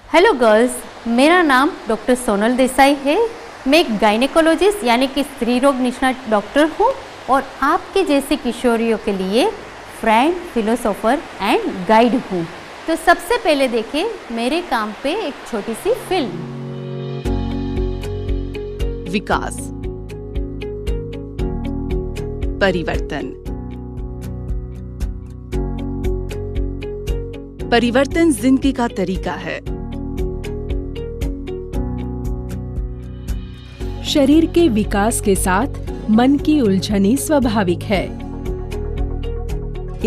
Hello girls, मेरा नाम doctor Sonal Desai है। मैं एक गायनेकोलॉजिस्ट यानी कि स्त्री रोग निष्णात डॉक्टर हूँ और आपके जैसे किशोरियों के लिए फ्रेंड, फिलोसोफर एंड गाइड हूँ। तो सबसे पहले देखें मेरे काम पे एक छोटी सी फिल्म। विकास, परिवर्तन। परिवर्तन जिंदगी का तरीका है। शरीर के विकास के साथ मन की उलझनी स्वाभाविक है।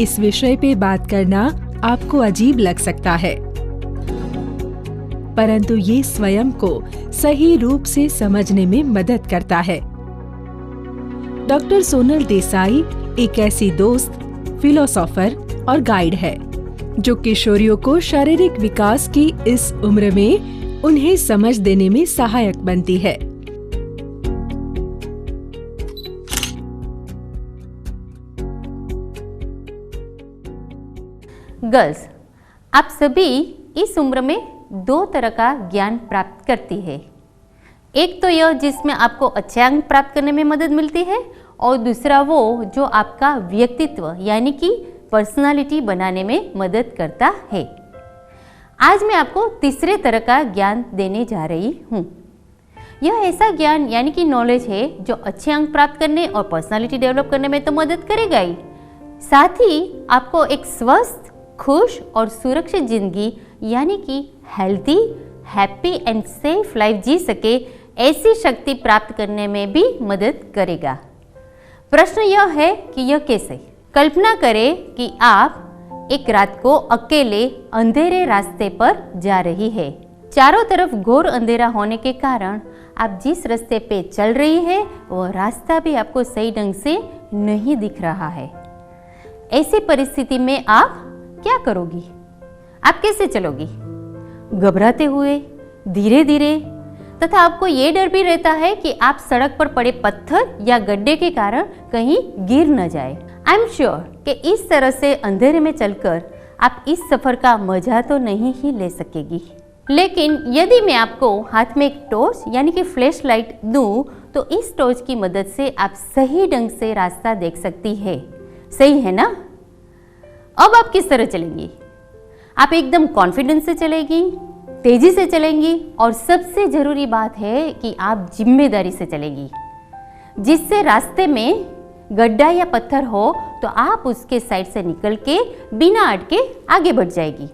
इस विषय पे बात करना आपको अजीब लग सकता है, परंतु ये स्वयं को सही रूप से समझने में मदद करता है। डॉक्टर सोनल देसाई एक ऐसी दोस्त, फिलोसोफर और गाइड है जो किशोरियों को शारीरिक विकास की इस उम्र में उन्हें समझ देने में सहायक बनती है। गर्ल्स, आप सभी इस उम्र में दो तरह का ज्ञान प्राप्त करती है। एक तो यह जिसमें आपको अच्छे अंक प्राप्त करने में मदद मिलती है और दूसरा वो जो आपका व्यक्तित्व यानी कि पर्सनालिटी बनाने में मदद करता है। आज मैं आपको तीसरे तरह का ज्ञान देने जा रही हूँ। यह ऐसा ज्ञान यानी कि नॉलेज है जो अच्छे अंक प्राप्त करने और पर्सनालिटी डेवलप करने में तो मदद करेगा ही, साथ ही आपको एक स्वस्थ, खुश और सुरक्षित जिंदगी यानी कि healthy, happy and safe life जी सके ऐसी शक्ति प्राप्त करने में भी मदद करेगा। प्रश्न यह है कि यह कैसे? कल्पना करें कि आप एक रात को अकेले अंधेरे रास्ते पर जा रही है। चारों तरफ घोर अंधेरा होने के कारण आप जिस रास्ते पे चल रही है वह रास्ता भी आपको सही ढंग से नहीं दिख रहा है। ऐसी परिस्थिति में आप क्या करोगी? आप कैसे चलोगी? घबराते हुए, धीरे धीरे, तथा आपको ये डर भी रहता है कि आप सड़क पर पड़े पत्थर या गड्ढे के कारण कहीं गिर न जाए। आई एम श्योर कि इस तरह से अंधेरे में चलकर आप इस सफर का मजा तो नहीं ही ले सकेगी। लेकिन यदि मैं आपको हाथ में एक टॉर्च यानी कि फ्लैश लाइट दूं, तो इस टॉर्च की मदद से आप सही ढंग से रास्ता देख सकती है। सही है ना? अब आप किस तरह चलेंगी? आप एकदम कॉन्फिडेंस से चलेंगी, तेजी से चलेंगी और सबसे जरूरी बात है कि आप जिम्मेदारी से चलेंगी, जिससे रास्ते में गड्ढा या पत्थर हो तो आप उसके साइड से निकल के बिना अटके आगे बढ़ जाएगी।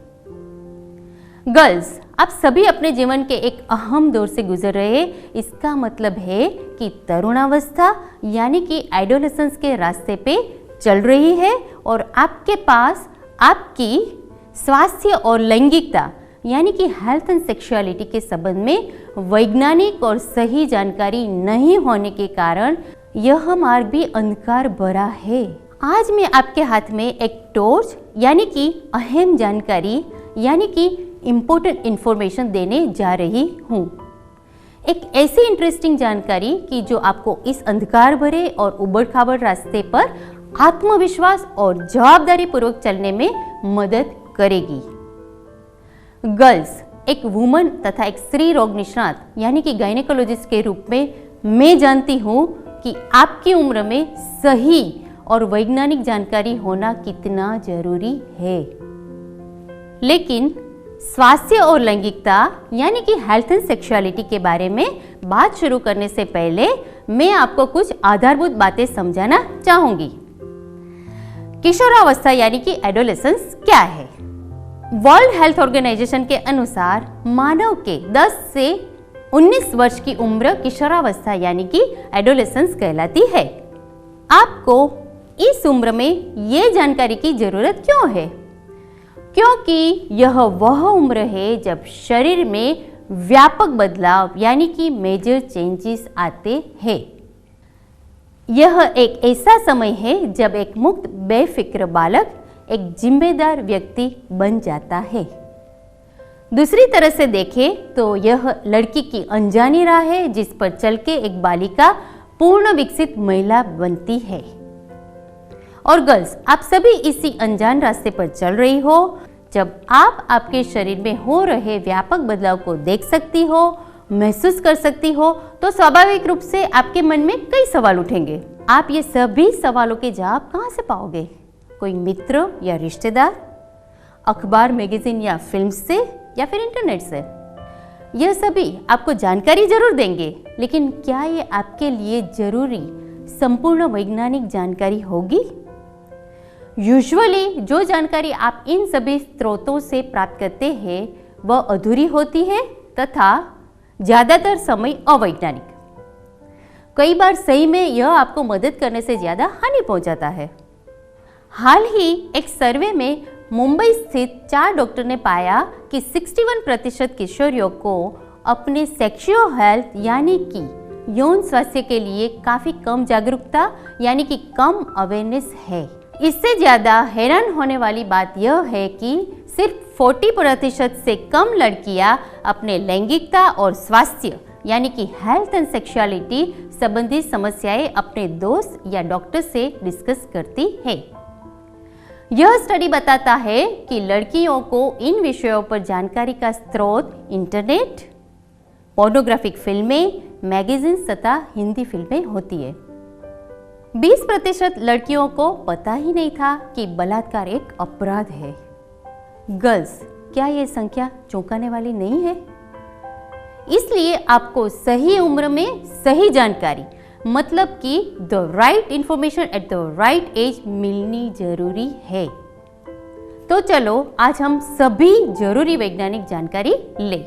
गर्ल्स, आप सभी अपने जीवन के एक अहम दौर से गुजर रहे हैं। इसका मतलब है कि तरुणावस्था यानी कि एडोलेसेंस के रास्ते पे चल रही है और आपके पास आपकी स्वास्थ्य और लैंगिकता यानी कि हेल्थ एंड सेक्सुअलिटी के संबंध में वैज्ञानिक और सही जानकारी नहीं होने के कारण यह मार्ग भी अंधकार भरा है। आज मैं आपके हाथ में एक टॉर्च यानी कि अहम जानकारी यानी कि इम्पोर्टेंट इंफॉर्मेशन देने जा रही हूँ। एक ऐसी इंटरेस्टिंग जानकारी कि जो आपको इस अंधकार भरे और उबड़-खाबड़ रास्ते पर आत्मविश्वास और जवाबदारी पूर्वक चलने में मदद करेगी। गर्ल्स, एक वुमन तथा एक स्त्री रोग निष्णात यानी कि गायनेकोलॉजिस्ट के रूप में मैं जानती हूँ कि आपकी उम्र में सही और वैज्ञानिक जानकारी होना कितना जरूरी है। लेकिन स्वास्थ्य और लैंगिकता यानी कि हेल्थ एंड सेक्सुअलिटी के बारे में बात शुरू करने से पहले मैं आपको कुछ आधारभूत बातें समझाना चाहूंगी। किशोरावस्था यानी कि एडोलेसेंस क्या है? वर्ल्ड हेल्थ ऑर्गेनाइजेशन के अनुसार मानव के 10 से 19 वर्ष की उम्र किशोरावस्था यानी कि एडोलेसेंस कहलाती है। आपको इस उम्र में ये जानकारी की जरूरत क्यों है? क्योंकि यह वह उम्र है जब शरीर में व्यापक बदलाव यानी कि मेजर चेंजेस आते हैं। यह एक ऐसा समय है जब एक मुक्त बेफिक्र बालक एक जिम्मेदार व्यक्ति बन जाता है। दूसरी तरह से देखें तो यह लड़की की अनजानी राह है जिस पर चल के एक बालिका पूर्ण विकसित महिला बनती है। और गर्ल्स, आप सभी इसी अनजान रास्ते पर चल रही हो जब आप आपके शरीर में हो रहे व्यापक बदलाव को देख सकती हो, महसूस कर सकती हो, तो स्वाभाविक रूप से आपके मन में कई सवाल उठेंगे। आप ये सभी सवालों के जवाब कहाँ से पाओगे? कोई मित्र या रिश्तेदार, अखबार, मैगजीन या फिल्म से, या फिर इंटरनेट से? यह सभी आपको जानकारी जरूर देंगे, लेकिन क्या ये आपके लिए जरूरी संपूर्ण वैज्ञानिक जानकारी होगी? यूजुअली जो जानकारी आप इन सभी स्रोतों से प्राप्त करते हैं वह अधूरी होती है तथा ज्यादातर समय अवैज्ञानिक। कई बार सही में यह आपको मदद करने से ज्यादा हानि पहुंचाता है। हाल ही एक सर्वे में मुंबई स्थित 4 डॉक्टर ने पाया कि 61% किशोरियों को अपने सेक्सुअल हेल्थ यानी कि यौन स्वास्थ्य के लिए काफी कम जागरूकता यानी कि कम अवेयरनेस है। इससे ज्यादा हैरान होने वाली बात यह है कि सिर्फ 40% से कम लड़कियां अपने लैंगिकता और स्वास्थ्य यानी कि हेल्थ एंड सेक्सुअलिटी संबंधी समस्याएं अपने दोस्त या डॉक्टर से डिस्कस करती है। यह स्टडी बताता है कि लड़कियों को इन विषयों पर जानकारी का स्रोत इंटरनेट, पोर्नोग्राफिक फिल्में, मैगजीन तथा हिंदी फिल्में होती है। 20% लड़कियों को पता ही नहीं था कि बलात्कार एक अपराध है। गर्ल्स, क्या यह संख्या चौंकाने वाली नहीं है? इसलिए आपको सही उम्र में सही जानकारी, मतलब कि the right information at the right age मिलनी जरूरी है। तो चलो आज हम सभी जरूरी वैज्ञानिक जानकारी ले।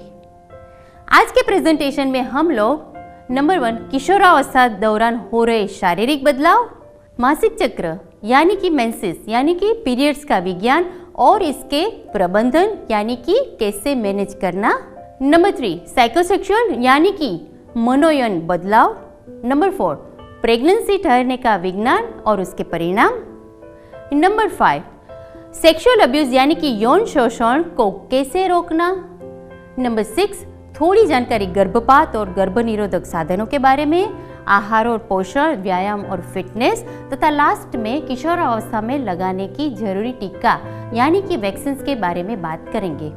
आज के प्रेजेंटेशन में हम लोग नंबर 1 किशोरावस्था दौरान हो रहे शारीरिक बदलाव, मासिक चक्र यानी कि मेंसेस यानी कि पीरियड्स का विज्ञान और इसके प्रबंधन यानी कि कैसे मैनेज करना। नंबर 3 साइकोसेक्सुअल यानी कि मनोयन बदलाव। नंबर 4 प्रेगनेंसी ठहरने का विज्ञान और उसके परिणाम। नंबर 5 सेक्सुअल अब्यूज यानी कि यौन शोषण को कैसे रोकना। नंबर 6 थोड़ी जानकारी गर्भपात और गर्भनिरोधक साधनों के बारे में, आहार और पोषण, व्यायाम और फिटनेस, तथा लास्ट में किशोरावस्था में लगाने की जरूरी टीका यानी कि वैक्सीन के बारे में बात करेंगे।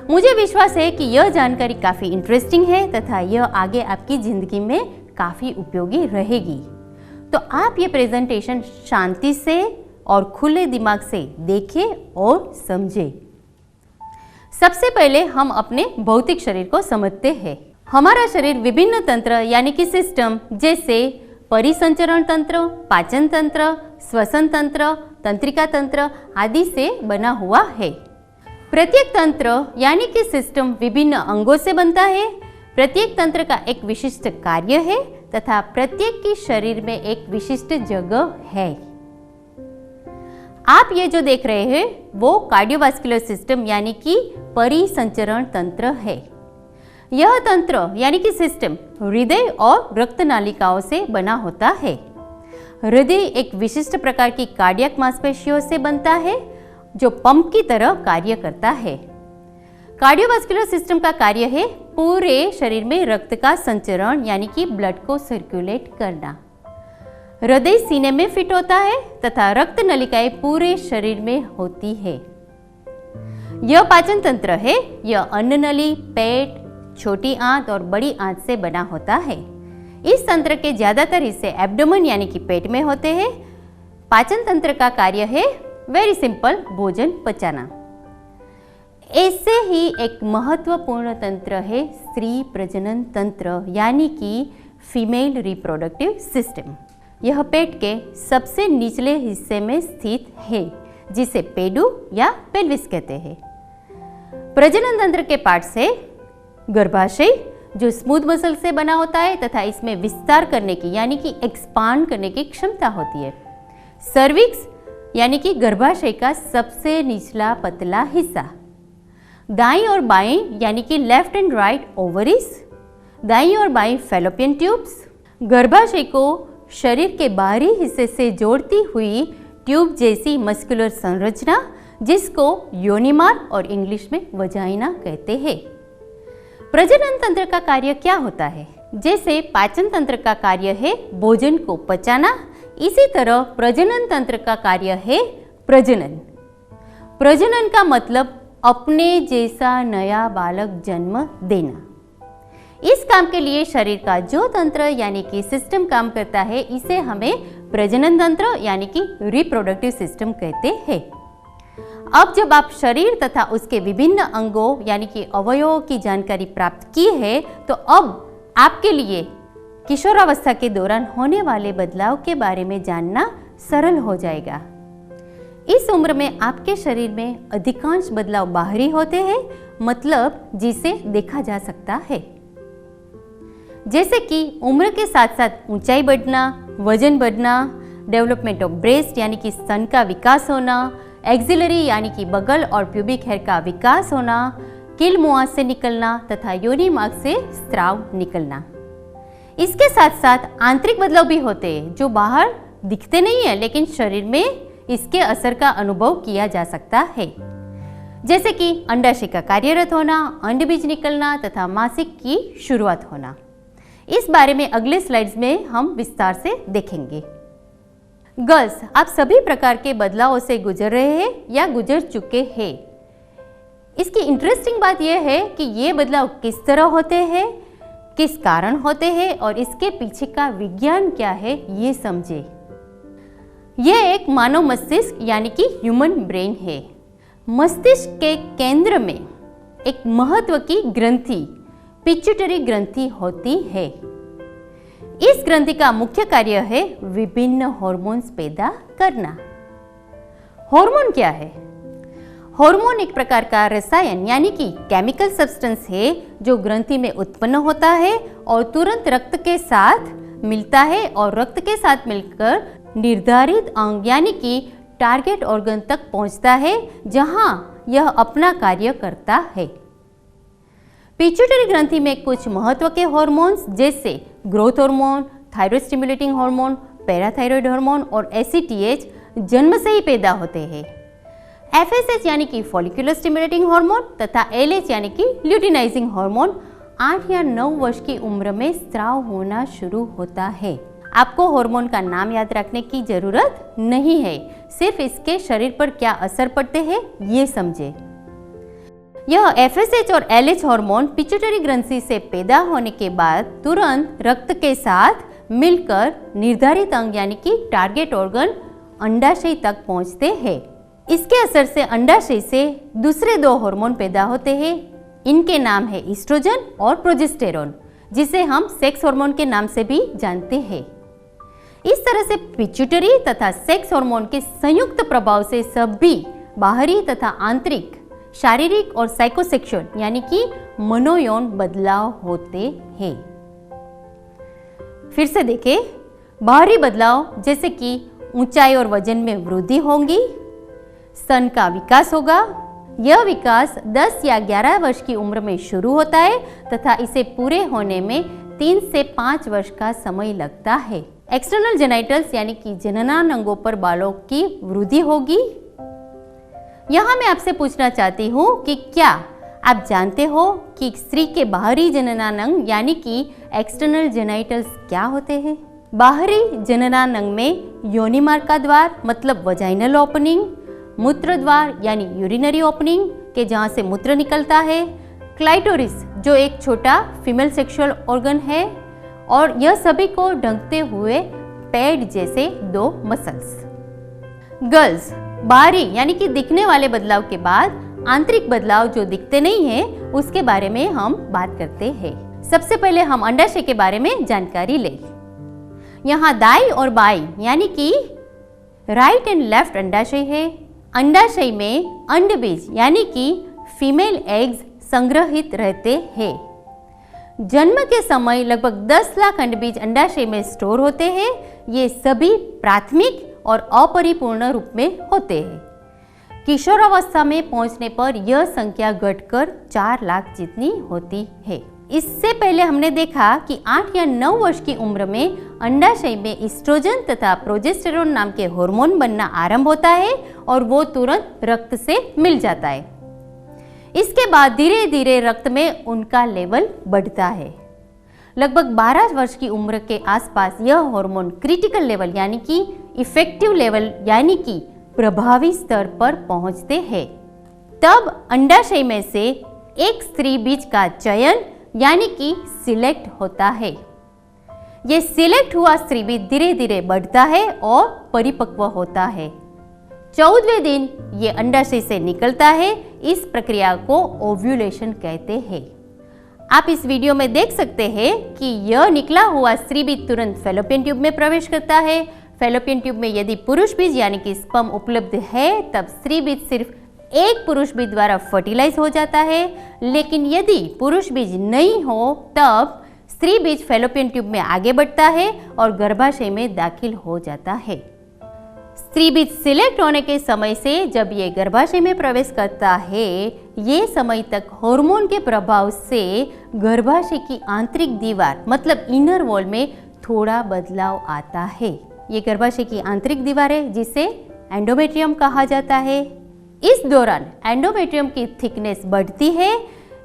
मुझे विश्वास है कि यह जानकारी काफी इंटरेस्टिंग है तथा यह आगे आपकी जिंदगी में काफी उपयोगी रहेगी। तो आप ये प्रेजेंटेशन शांति से और खुले दिमाग से देखें और समझें। सबसे पहले हम अपने भौतिक शरीर को समझते हैं। हमारा शरीर विभिन्न तंत्र यानी कि सिस्टम जैसे परिसंचरण तंत्र, पाचन तंत्र, श्वसन तंत्र, तंत्रिका तंत्र आदि से बना हुआ है। प्रत्येक तंत्र यानी कि सिस्टम विभिन्न अंगों से बनता है। प्रत्येक तंत्र का एक विशिष्ट कार्य है तथा प्रत्येक की शरीर में एक विशिष्ट जगह है। आप ये जो देख रहे हैं वो कार्डियोवास्कुलर सिस्टम यानी कि परिसंचरण तंत्र है। यह तंत्र यानी कि सिस्टम हृदय और रक्त नालिकाओं से बना होता है। हृदय एक विशिष्ट प्रकार की कार्डियक मांसपेशियों से बनता है जो पंप की तरह कार्य करता है। कार्डियोवास्कुलर सिस्टम का कार्य है पूरे शरीर में रक्त का संचरण यानी कि ब्लड को सर्कुलेट करना। हृदय सीने में फिट होता है तथा रक्त नलिकाएं पूरे शरीर में होती है। यह पाचन तंत्र है। यह अन्न नली, पेट, छोटी आंत और बड़ी आंत से बना होता है। इस तंत्र के ज्यादातर हिस्से एब्डोमेन यानी कि पेट में होते हैं। पाचन तंत्र का कार्य है वेरी सिंपल, भोजन पचाना। ऐसे ही एक महत्वपूर्ण तंत्र है स्त्री प्रजनन तंत्र यानी कि फीमेल रिप्रोडक्टिव सिस्टम। यह पेट के सबसे निचले हिस्से में स्थित है जिसे पेडू या पेल्विस कहते हैं। प्रजनन तंत्र के पार्ट से गर्भाशय जो स्मूथ मसल से बना होता है तथा इसमें विस्तार करने की यानी कि एक्सपांड करने की क्षमता होती है। सर्विक्स यानी कि गर्भाशय का सबसे निचला पतला हिस्सा। दाईं और बाईं यानी कि लेफ्ट एंड राइट ओवरीज। दाईं और बाईं फैलोपियन ट्यूब्स। गर्भाशय को शरीर के बाहरी हिस्से से जोड़ती हुई ट्यूब जैसी मस्कुलर संरचना जिसको योनि मार्ग और इंग्लिश में वजाइना कहते हैं। प्रजनन तंत्र का कार्य क्या होता है? जैसे पाचन तंत्र का कार्य है भोजन को पचाना, इसी तरह प्रजनन तंत्र का कार्य है प्रजनन। प्रजनन का मतलब अपने जैसा नया बालक जन्म देना। इस काम के लिए शरीर का जो तंत्र यानी कि सिस्टम काम करता है, इसे हमें प्रजनन तंत्र यानी कि रिप्रोडक्टिव सिस्टम कहते हैं। अब जब आप शरीर तथा उसके विभिन्न अंगों यानी कि अवयवों की जानकारी प्राप्त की है, तो अब आपके लिए किशोरावस्था के दौरान होने वाले बदलाव के बारे में जानना सरल हो जाएगा। इस उम्र में आपके शरीर में अधिकांश बदलाव बाहरी होते हैं, मतलब जिसे देखा जा सकता है, जैसे कि उम्र के साथ साथ ऊंचाई बढ़ना, वजन बढ़ना, डेवलपमेंट ऑफ ब्रेस्ट यानी कि स्तन का विकास होना, एक्सिलरी यानी कि बगल और प्यूबिक हेयर का विकास होना, कील मुंह से निकलना तथा योनि मार्ग से स्राव निकलना। इसके साथ साथ आंतरिक बदलाव भी होते हैं जो बाहर दिखते नहीं है, लेकिन शरीर में इसके असर का अनुभव किया जा सकता है, जैसे कि अंडाशय का कार्यरत होना, अंडबीज निकलना तथा मासिक की शुरुआत होना। इस बारे में अगले स्लाइड्स में हम विस्तार से देखेंगे। गर्ल्स, आप सभी प्रकार के बदलावों से गुजर रहे हैं या गुजर चुके हैं। इसकी इंटरेस्टिंग बात यह है कि ये बदलाव किस तरह होते हैं, किस कारण होते हैं और इसके पीछे का विज्ञान क्या है, ये समझे। यह एक मानव मस्तिष्क यानी कि ह्यूमन ब्रेन है। मस्तिष्क के केंद्र में एक महत्व की ग्रंथि पिट्यूटरी ग्रंथि होती है। इस ग्रंथि का मुख्य कार्य है विभिन्न हार्मोन्स पैदा करना। हार्मोन क्या है? हार्मोन एक प्रकार का रसायन यानी कि केमिकल सब्सटेंस है जो ग्रंथि में उत्पन्न होता है और तुरंत रक्त के साथ मिलता है और रक्त के साथ मिलकर निर्धारित अंग यानी कि टारगेट ऑर्गन तक पहुंचता है, जहां यह अपना कार्य करता है। पिट्यूटरी ग्रंथि में कुछ महत्व के हार्मोन्स जैसे growth hormone, thyroid stimulating hormone, parathyroid hormone और एसीटीएच जन्म से ही पैदा होते हैं। एफएसएच यानी कि फॉलिकुलर स्टिमुलेटिंग हार्मोन तथा एलएच यानी कि ल्यूटिनाइजिंग हार्मोन 8 या 9 वर्ष की उम्र में स्राव होना शुरू होता है। आपको हार्मोन का नाम याद रखने की जरूरत नहीं है, सिर्फ इसके शरीर पर क्या असर पड़ते हैं ये समझे। यह एफएसएच और एलएच हार्मोन पिट्यूटरी ग्रंथि से पैदा होने के बाद तुरंत रक्त के साथ मिलकर निर्धारित अंग यानी कि टारगेट ऑर्गन अंडाशय तक पहुंचते हैं। इसके असर से अंडाशय से दूसरे 2 हार्मोन पैदा होते हैं। इनके नाम है ईस्ट्रोजन और प्रोजेस्टेरोन, जिसे हम सेक्स हार्मोन के नाम से भी जानते हैं। इस तरह से पिट्यूटरी तथा सेक्स हार्मोन के संयुक्त प्रभाव से सभी बाहरी तथा आंतरिक शारीरिक और साइकोसेक्सुअल यानी कि मनोयौन बदलाव होते हैं। फिर से देखें, बाहरी बदलाव जैसे कि ऊंचाई और वजन में वृद्धि होगी, स्तन का विकास होगा। यह विकास 10 या 11 वर्ष की उम्र में शुरू होता है तथा इसे पूरे होने में 3 से 5 वर्ष का समय लगता है। एक्सटर्नल जेनाइटल्स यानी कि जननांग अंगों पर बालों की वृद्धि होगी। यहाँ मैं आपसे पूछना चाहती हूँ कि क्या आप जानते हो कि स्त्री के बाहरी जननांग अंग यानी कि एक्सटर्नल जेनाइटल्स क्या होते हैं? बाहरी जननांग अंग में योनि मार्ग का द्वार मतलब वजाइनल ओपनिंग, मूत्र द्वार यानी यूरिनरी ओपनिंग के जहाँ से मूत्र निकलता है, क्लाइटोरिस जो एक छोटा फीमेल सेक्सुअल ऑर्गन है, और यह सभी को ढकते हुए पैड जैसे 2 मसल्स। गर्ल्स, बाहरी यानी कि दिखने वाले बदलाव के बाद आंतरिक बदलाव जो दिखते नहीं है उसके बारे में हम बात करते हैं। सबसे पहले हम अंडाशय के बारे में जानकारी लें। यहाँ दाई और बाई यानी कि राइट एंड लेफ्ट अंडाशय है। अंडाशय में अंडबीज यानी कि फीमेल एग्स संग्रहित रहते हैं। जन्म के समय लगभग 10 लाख अंडबीज अंडाशय में स्टोर होते हैं। ये सभी प्राथमिक और अपरिपूर्ण रूप में होते हैं। किशोरावस्था में पहुंचने पर यह संख्या घटकर 4 लाख जितनी होती है। इससे पहले हमने देखा कि 8 या 9 वर्ष की उम्र में अंडाशय में ईस्ट्रोजन तथा प्रोजेस्टेरोन नाम के हार्मोन बनना आरंभ होता है और वो तुरंत रक्त से मिल जाता है। इसके बाद धीरे धीरे रक्त में उनका लेवल बढ़ता है। लगभग 12 वर्ष की उम्र के आसपास यह हार्मोन क्रिटिकल लेवल यानी कि इफेक्टिव लेवल यानी कि प्रभावी स्तर पर पहुंचते हैं। तब अंडाशय में से एक स्त्री बीज का चयन यानी कि सिलेक्ट होता है। ये सिलेक्ट हुआ स्त्री बीज धीरे धीरे बढ़ता है और परिपक्व होता है। 14वें दिन ये अंडाशय से निकलता है। इस प्रक्रिया को ओव्यूलेशन कहते हैं। आप इस वीडियो में देख सकते हैं कि यह निकला हुआ स्त्री बीज तुरंत फैलोपियन ट्यूब में प्रवेश करता है। फैलोपियन ट्यूब में यदि पुरुष बीज यानी कि स्पर्म उपलब्ध है तब स्त्री बीज सिर्फ एक पुरुष बीज द्वारा फर्टिलाइज हो जाता है, लेकिन यदि पुरुष बीज नहीं हो तब स्त्री बीज फैलोपियन ट्यूब में आगे बढ़ता है और गर्भाशय में दाखिल हो जाता है। स्त्री बीज सिलेक्ट होने के समय से जब ये गर्भाशय में प्रवेश करता है, ये समय तक हार्मोन के प्रभाव से गर्भाशय की आंतरिक दीवार मतलब इनर वॉल में थोड़ा बदलाव आता है। ये गर्भाशय की आंतरिक दीवार है जिसे एंडोमेट्रियम कहा जाता है। इस दौरान एंडोमेट्रियम की थिकनेस बढ़ती है।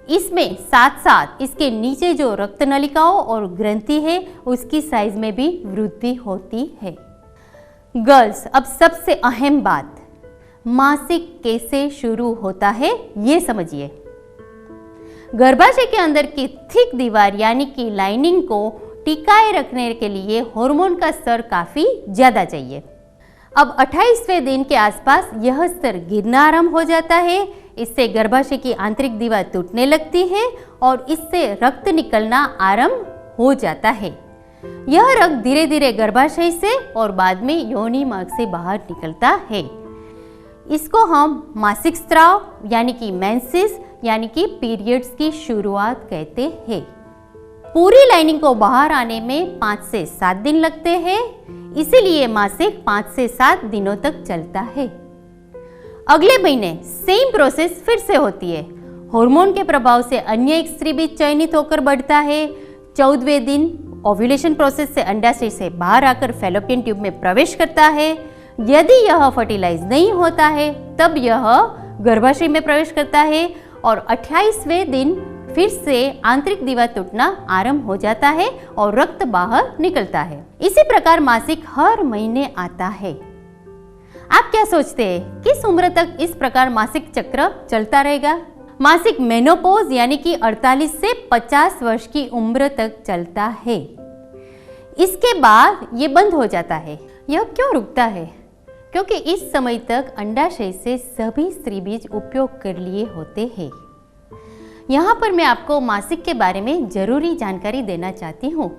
इसमें साथ साथ इसके नीचे जो रक्त नलिकाओं और ग्रंथि है उसकी साइज में भी वृद्धि होती है। गर्ल्स, अब सबसे अहम बात, मासिक कैसे शुरू होता है ये समझिए। गर्भाशय के अंदर की थिक दीवार यानी कि लाइनिंग को टिकाए रखने के लिए हार्मोन का स्तर काफी ज्यादा चाहिए। अब 28वें दिन के आसपास यह स्तर गिरना आरंभ हो जाता है। इससे गर्भाशय की आंतरिक दीवार टूटने लगती है और इससे रक्त निकलना आरंभ हो जाता है। यह रक्त धीरे धीरे गर्भाशय से और बाद में योनि मार्ग से बाहर निकलता है। इसको हम मासिक स्राव यानी कि मेंसेस यानी कि पीरियड्स की शुरुआत कहते हैं। पूरी लाइनिंग को बाहर आने में 5 से 7 दिन लगते हैं, इसीलिए मासिक 5 से 7 दिनों तक चलता है। अगले महीने सेम प्रोसेस फिर से होती है। हार्मोन के प्रभाव से अन्य एक स्त्री बीज चयनित होकर बढ़ता है। 14वें दिन ओव्यूलेशन प्रोसेस से अंडाशय से बाहर आकर फैलोपियन ट्यूब में प्रवेश करता है। यदि यह फर्टिलाइज नहीं होता है तब यह गर्भाशय में प्रवेश करता है और 28वें दिन फिर से आंतरिक दीवार टूटना आरंभ हो जाता है और रक्त बाहर निकलता है। इसी प्रकार मासिक हर महीने आता है। आप क्या सोचते हैं, किस उम्र तक इस प्रकार मासिक चक्र चलता रहेगा? मासिक मेनोपॉज यानी कि 48 से 50 वर्ष की उम्र तक चलता है। इसके बाद ये बंद हो जाता है। यह क्यों रुकता है? क्योंकि इस समय तक अंडाशय से सभी स्त्री बीज उपयोग कर लिए होते हैं। यहाँ पर मैं आपको मासिक के बारे में जरूरी जानकारी देना चाहती हूँ।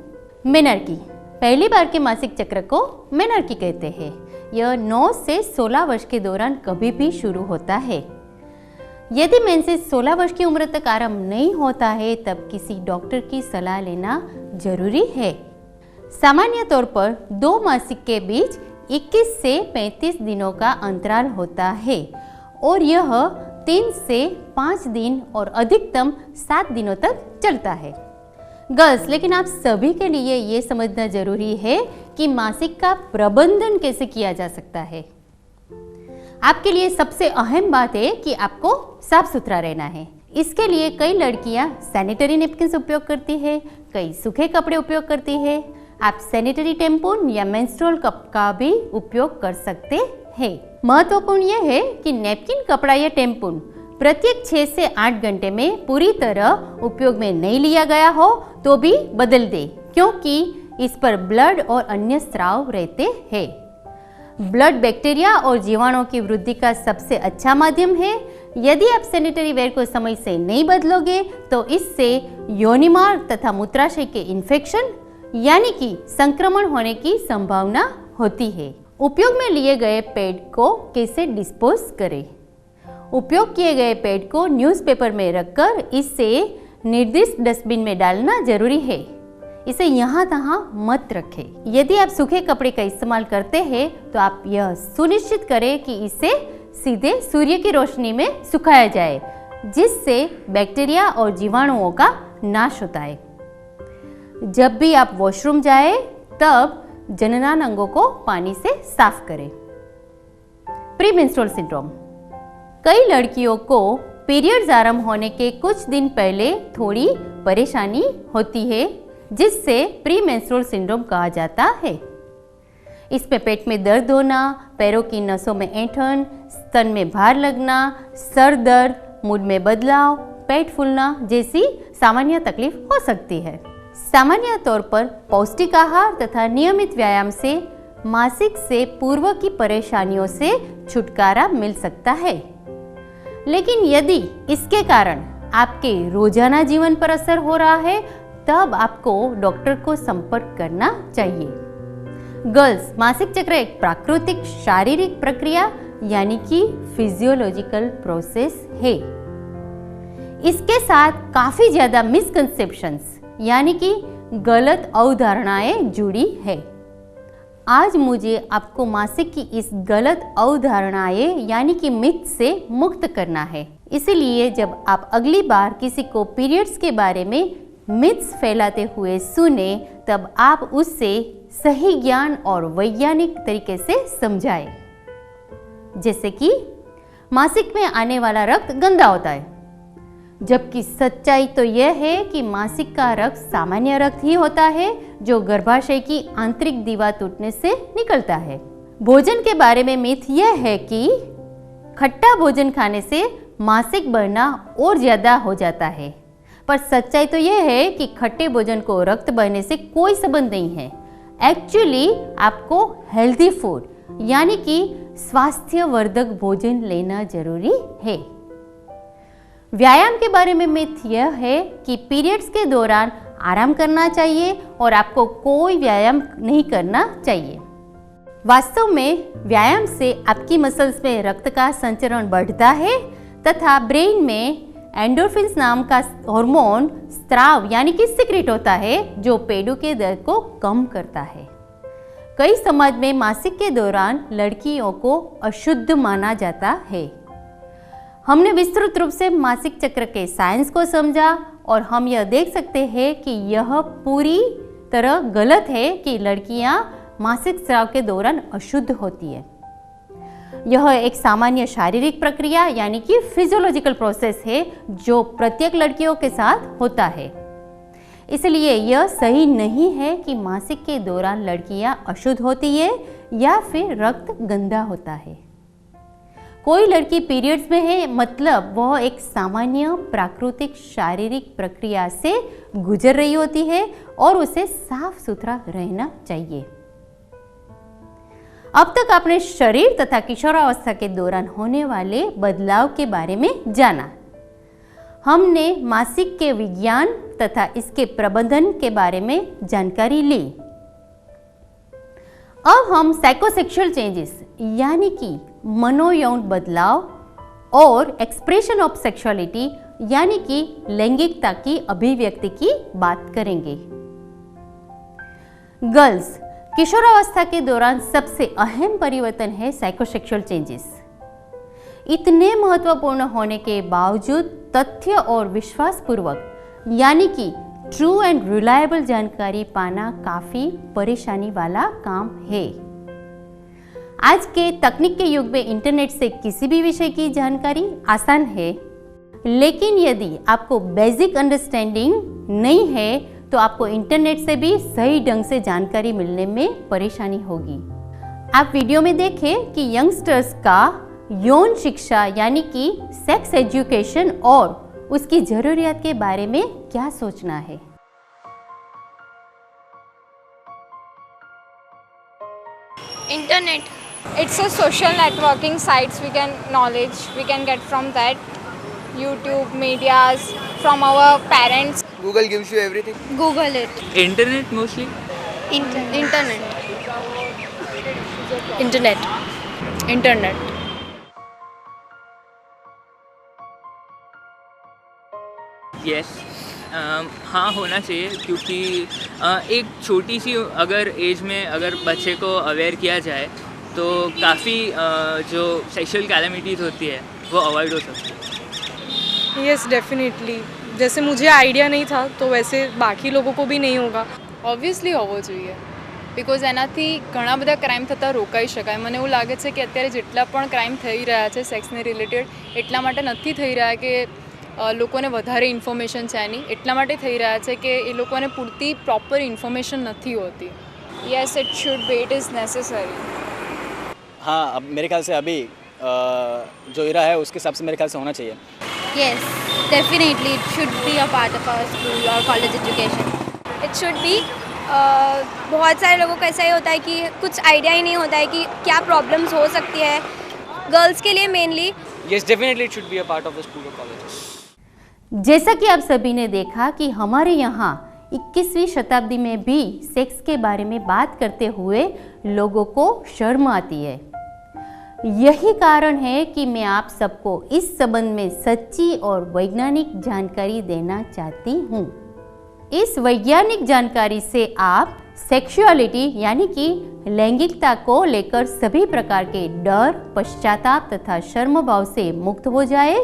मेनर्की, पहली बार के मासिक चक्र को मेनर्की कहते हैं। यह 9 से 16 वर्ष के दौरान कभी भी शुरू होता है। यदि मेंसेस 16 वर्ष की उम्र तक आरंभ नहीं होता है तब किसी डॉक्टर की सलाह लेना जरूरी है। सामान्य तौर पर 2 मासिक के बीच 21 से 35 दिनों का अंतराल होता है और यह 3 से 5 दिन और अधिकतम 7 दिनों तक चलता है। गर्ल्स, लेकिन आप सभी के लिए ये समझना जरूरी है कि मासिक का प्रबंधन कैसे किया जा सकता है। आपके लिए सबसे अहम बात है कि आपको साफ सुथरा रहना है। इसके लिए कई लड़कियां सैनिटरी नैपकिन्स उपयोग करती है, कई सूखे कपड़े उपयोग करती है। आप सैनिटरी टेम्पून या मेंस्ट्रुअल कप का भी उपयोग कर सकते हैं। महत्वपूर्ण यह है कि नैपकिन, कपड़ा या टेम्पून प्रत्येक 6 से 8 घंटे में पूरी तरह उपयोग में नहीं लिया गया हो तो भी बदल दे, क्योंकि इस पर ब्लड और अन्य स्राव रहते हैं। ब्लड बैक्टीरिया और जीवाणुओं की वृद्धि का सबसे अच्छा माध्यम है। यदि आप सैनिटरी वेयर को समय से नहीं बदलोगे तो इससे योनिमार्ग तथा मूत्राशय के इन्फेक्शन यानी कि संक्रमण होने की संभावना होती है। उपयोग में लिए गए पैड को कैसे डिस्पोज करें? उपयोग किए गए पैड को न्यूज़पेपर में रखकर इसे निर्दिष्ट डस्टबिन में डालना जरूरी है। इसे यहाँ तहाँ मत रखें। यदि आप सूखे कपड़े का इस्तेमाल करते हैं तो आप यह सुनिश्चित करें कि इसे सीधे सूर्य की रोशनी में सुखाया जाए, जिससे बैक्टीरिया और जीवाणुओं का नाश होता है। जब भी आप वॉशरूम जाए तब जननांग अंगों को पानी से साफ करें। प्री मेंस्ट्रुअल सिंड्रोम, कई लड़कियों को पीरियड्स आरंभ होने के कुछ दिन पहले थोड़ी परेशानी होती है, जिससे प्री मेंस्ट्रुअल सिंड्रोम कहा जाता है। इसमें पेट में दर्द होना, पैरों की नसों में ऐंठन, स्तन में भार लगना, सर दर्द, मूड में बदलाव, पेट फूलना जैसी सामान्य तकलीफ हो सकती है। सामान्य तौर पर पौष्टिक आहार तथा नियमित व्यायाम से मासिक से पूर्व की परेशानियों से छुटकारा मिल सकता है। लेकिन यदि इसके कारण आपके रोजाना जीवन पर असर हो रहा है, तब आपको डॉक्टर को संपर्क करना चाहिए। गर्ल्स, मासिक चक्र एक प्राकृतिक शारीरिक प्रक्रिया यानी कि फिजियोलॉजिकल प्रोसेस है। इसके साथ काफी ज्यादा मिसकंसेप्शंस यानी कि गलत अवधारणाएं जुड़ी है। आज मुझे आपको मासिक की इस गलत अवधारणाएं यानी कि मिथ से मुक्त करना है। इसीलिए जब आप अगली बार किसी को पीरियड्स के बारे में मिथ्स फैलाते हुए सुने, तब आप उससे सही ज्ञान और वैज्ञानिक तरीके से समझाएं। जैसे कि मासिक में आने वाला रक्त गंदा होता है, जबकि सच्चाई तो यह है कि मासिक का रक्त सामान्य रक्त ही होता है जो गर्भाशय की आंतरिक दीवार टूटने से निकलता है। भोजन के बारे में मिथ यह है कि खट्टा भोजन खाने से मासिक बहना और ज्यादा हो जाता है, पर सच्चाई तो यह है कि खट्टे भोजन को रक्त बहने से कोई संबंध नहीं है। एक्चुअली आपको हेल्दी फूड यानी कि स्वास्थ्यवर्धक भोजन लेना जरूरी है। व्यायाम के बारे में मिथ यह है कि पीरियड्स के दौरान आराम करना चाहिए और आपको कोई व्यायाम नहीं करना चाहिए। वास्तव में व्यायाम से आपकी मसल्स में रक्त का संचरण बढ़ता है तथा ब्रेन में एंडोर्फिन्स नाम का हार्मोन स्राव यानी कि सीक्रेट होता है जो पेडू के दर्द को कम करता है। कई समाज में मासिक के दौरान लड़कियों को अशुद्ध माना जाता है। हमने विस्तृत रूप से मासिक चक्र के साइंस को समझा और हम यह देख सकते हैं कि यह पूरी तरह गलत है कि लड़कियां मासिक स्राव के दौरान अशुद्ध होती है। यह एक सामान्य शारीरिक प्रक्रिया यानी कि फिजियोलॉजिकल प्रोसेस है जो प्रत्येक लड़कियों के साथ होता है। इसलिए यह सही नहीं है कि मासिक के दौरान लड़कियां अशुद्ध होती है या फिर रक्त गंदा होता है। कोई लड़की पीरियड्स में है मतलब वह एक सामान्य प्राकृतिक शारीरिक प्रक्रिया से गुजर रही होती है और उसे साफ सुथरा रहना चाहिए। अब तक आपने शरीर तथा किशोरावस्था के दौरान होने वाले बदलाव के बारे में जाना। हमने मासिक के विज्ञान तथा इसके प्रबंधन के बारे में जानकारी ली। अब हम साइकोसेक्सुअल चेंजेस यानी कि मनोयौन बदलाव और एक्सप्रेशन ऑफ सेक्सुअलिटी यानी कि लैंगिकता की अभिव्यक्ति की बात करेंगे। गर्ल्स, किशोरावस्था के दौरान सबसे अहम परिवर्तन है साइकोसेक्सुअल चेंजेस। इतने महत्वपूर्ण होने के बावजूद तथ्य और विश्वास पूर्वक यानी कि ट्रू एंड रिलायबल जानकारी पाना काफी परेशानी वाला काम है। आज के तकनीक के युग में इंटरनेट से किसी भी विषय की जानकारी आसान है, लेकिन यदि आपको बेसिक अंडरस्टैंडिंग नहीं है तो आपको इंटरनेट से भी सही ढंग से जानकारी मिलने में परेशानी होगी। आप वीडियो में देखें कि यंगस्टर्स का यौन शिक्षा यानी कि सेक्स एजुकेशन और उसकी जरूरियात के बारे में क्या सोचना है। Internet, it's a social networking sites we can get from that. YouTube, medias, from our parents. Google gives you everything. Google it. Internet mostly. Internet. Yes. हाँ, होना चाहिए क्योंकि एक छोटी सी अगर एज में अगर बच्चे को अवेयर किया जाए तो काफ़ी जो सेक्सुअल कैलेमिटीज़ होती है वो अवॉइड हो सकती है। Yes, definitely. जैसे मुझे आइडिया नहीं था तो वैसे बाकी लोगों को भी नहीं होगा। ઓબ્વિયસલી હોવો જોઈએ બિકોઝ એનાથી ઘણા બધા ક્રાઇમ થતાં રોકાઈ શકાય. મને એવું લાગે છે કે અત્યારે જેટલા પણ ક્રાઇમ થઈ રહ્યા છે સેક્સને રિલેટેડ એટલા માટે નથી થઈ રહ્યા કે લોકોને વધારે ઇન્ફોર્મેશન છે એની, એટલા માટે થઈ રહ્યા છે કે એ લોકોને પૂરતી પ્રોપર ઇન્ફોર્મેશન નથી હોતી. Yes, it should be. It is necessary. हाँ, अब मेरे ख्याल से अभी जो इरा है उसके हिसाब से मेरे ख्याल से होना चाहिए। Yes, definitely it should be a part of our school or college education. It should be. बहुत सारे लोगों का ऐसा ही होता है कि कुछ आइडिया ही नहीं होता है कि क्या प्रॉब्लम्स हो सकती है गर्ल्स के लिए mainly. Yes, definitely it should be a part of the school or colleges. जैसा कि आप सभी ने देखा कि हमारे यहाँ 21वीं शताब्दी में भी सेक्स के बारे में बात करते हुए लोगों को शर्म आती है। यही कारण है कि मैं आप सबको इस संबंध में सच्ची और वैज्ञानिक जानकारी देना चाहती हूँ। इस वैज्ञानिक जानकारी से आप सेक्सुअलिटी यानी कि लैंगिकता को लेकर सभी प्रकार के डर, पश्चाताप तथा शर्म भाव से मुक्त हो जाए।